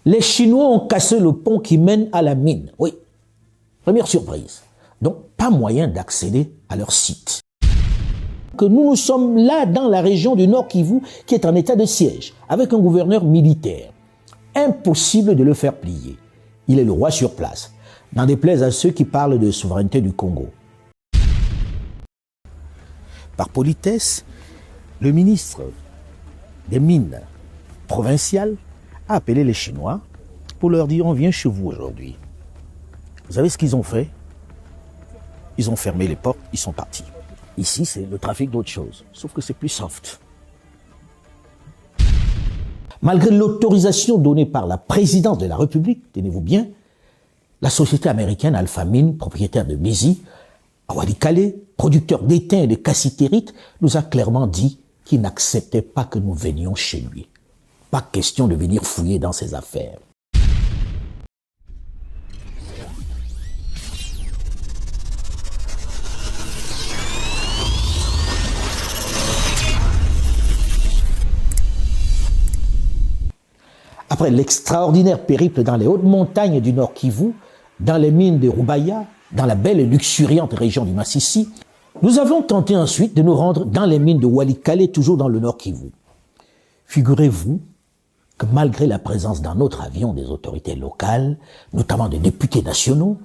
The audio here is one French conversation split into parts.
Les Chinois ont cassé le pont qui mène à la mine. Oui, première surprise. Donc, pas moyen d'accéder à leur site. Que nous sommes là dans la région du Nord Kivu qui est en état de siège, avec un gouverneur militaire. Impossible de le faire plier. Il est le roi sur place. N'en déplaise à ceux qui parlent de souveraineté du Congo. Par politesse, le ministre des Mines provinciales a appelé les Chinois pour leur dire « On vient chez vous aujourd'hui ». Vous savez ce qu'ils ont fait? Ils ont fermé les portes, ils sont partis. Ici, c'est le trafic d'autre chose, sauf que c'est plus soft. Malgré l'autorisation donnée par la présidence de la République, tenez-vous bien, la société américaine Alphamine, propriétaire de Bézi, à Walikale, producteur d'étain et de cassitérite, nous a clairement dit qu'il n'acceptait pas que nous venions chez lui. Pas question de venir fouiller dans ses affaires. Après l'extraordinaire périple dans les hautes montagnes du Nord Kivu, dans les mines de Rubaya, dans la belle et luxuriante région du Massissi, nous avons tenté ensuite de nous rendre dans les mines de Walikale, toujours dans le Nord Kivu. Figurez-vous que malgré la présence dans notre avion des autorités locales, notamment des députés nationaux,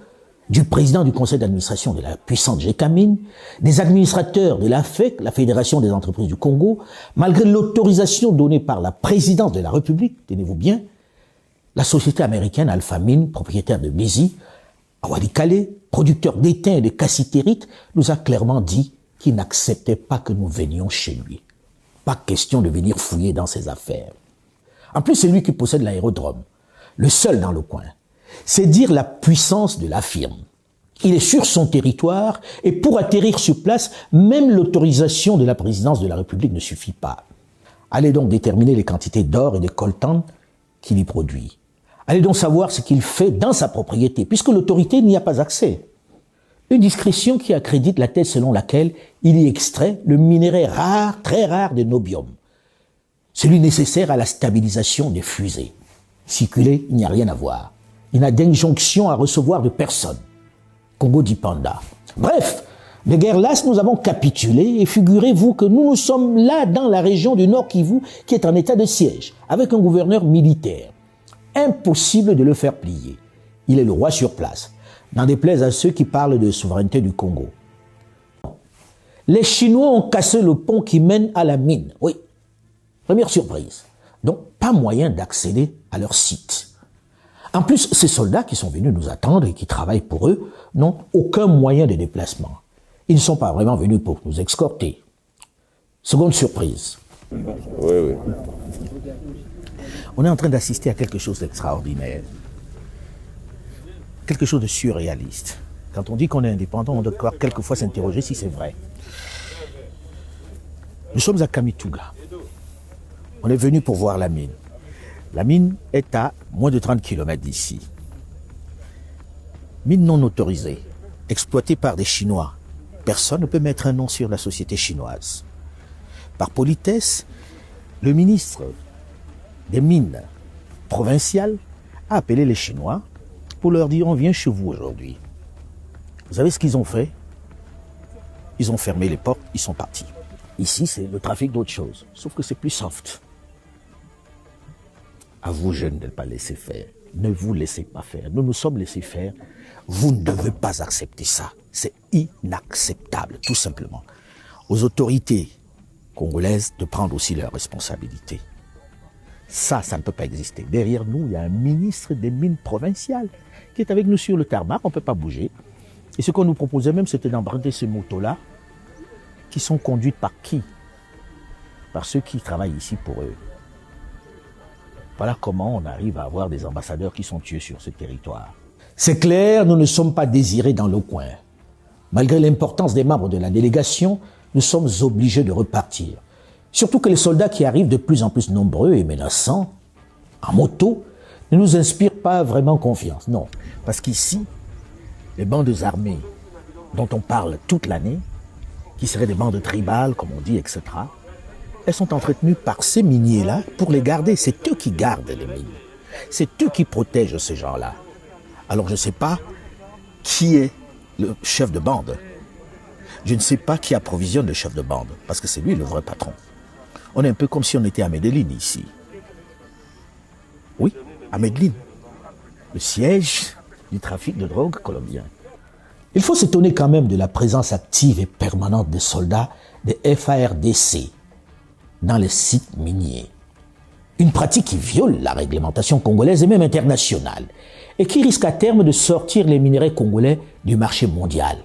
du président du conseil d'administration de la puissante GECAMINE, des administrateurs de la FEC, la Fédération des entreprises du Congo, malgré l'autorisation donnée par la présidence de la République, tenez-vous bien, la société américaine Alphamine, propriétaire de Bézi, à Walikale, producteur d'étain et de cassitérite, nous a clairement dit qu'il n'acceptait pas que nous venions chez lui. Pas question de venir fouiller dans ses affaires. En plus, c'est lui qui possède l'aérodrome, le seul dans le coin. C'est dire la puissance de la firme. Il est sur son territoire et pour atterrir sur place, même l'autorisation de la présidence de la République ne suffit pas. Allez donc déterminer les quantités d'or et de coltan qu'il y produit. Allez donc savoir ce qu'il fait dans sa propriété, puisque l'autorité n'y a pas accès. Une discrétion qui accrédite la thèse selon laquelle il y extrait le minerai rare, très rare de nobium, celui nécessaire à la stabilisation des fusées. Circuler, il n'y a rien à voir. Il n'a d'injonction à recevoir de personne. Congo dit panda. Bref, de guerre lasse, nous avons capitulé et figurez-vous que nous sommes là dans la région du Nord Kivu qui est en état de siège, avec un gouverneur militaire. Impossible de le faire plier. Il est le roi sur place. N'en déplaise à ceux qui parlent de souveraineté du Congo. Les Chinois ont cassé le pont qui mène à la mine. Oui, première surprise. Donc, pas moyen d'accéder à leur site. En plus, ces soldats qui sont venus nous attendre et qui travaillent pour eux n'ont aucun moyen de déplacement. Ils ne sont pas vraiment venus pour nous escorter. Seconde surprise. Oui. On est en train d'assister à quelque chose d'extraordinaire. Quelque chose de surréaliste. Quand on dit qu'on est indépendant, on doit quelquefois s'interroger si c'est vrai. Nous sommes à Kamituga. On est venu pour voir la mine. La mine est à moins de 30 km d'ici. Mine non autorisée, exploitée par des Chinois. Personne ne peut mettre un nom sur la société chinoise. Par politesse, le ministre des Mines provinciales a appelé les Chinois pour leur dire « On vient chez vous aujourd'hui ». Vous savez ce qu'ils ont fait? Ils ont fermé les portes, ils sont partis. Ici, c'est le trafic d'autre chose, sauf que c'est plus soft. À vous, jeunes, de ne pas laisser faire. Ne vous laissez pas faire. Nous nous sommes laissés faire. Vous ne devez pas accepter ça. C'est inacceptable, tout simplement. Aux autorités congolaises de prendre aussi leurs responsabilités. Ça ne peut pas exister. Derrière nous, il y a un ministre des Mines provinciales qui est avec nous sur le tarmac. On ne peut pas bouger. Et ce qu'on nous proposait même, c'était d'emprunter ces motos-là qui sont conduites par qui? Par ceux qui travaillent ici pour eux. Voilà comment on arrive à avoir des ambassadeurs qui sont tués sur ce territoire. C'est clair, nous ne sommes pas désirés dans le coin. Malgré l'importance des membres de la délégation, nous sommes obligés de repartir. Surtout que les soldats qui arrivent de plus en plus nombreux et menaçants, en moto, ne nous inspirent pas vraiment confiance. Non, parce qu'ici, les bandes armées dont on parle toute l'année, qui seraient des bandes tribales, comme on dit, etc., elles sont entretenues par ces miniers-là pour les garder. C'est eux qui gardent les mines. C'est eux qui protègent ces gens-là. Alors je ne sais pas qui est le chef de bande. Je ne sais pas qui approvisionne le chef de bande, parce que c'est lui le vrai patron. On est un peu comme si on était à Medellín ici. Oui, à Medellín, le siège du trafic de drogue colombien. Il faut s'étonner quand même de la présence active et permanente des soldats des FARDC dans les sites miniers. Une pratique qui viole la réglementation congolaise et même internationale, et qui risque à terme de sortir les minerais congolais du marché mondial.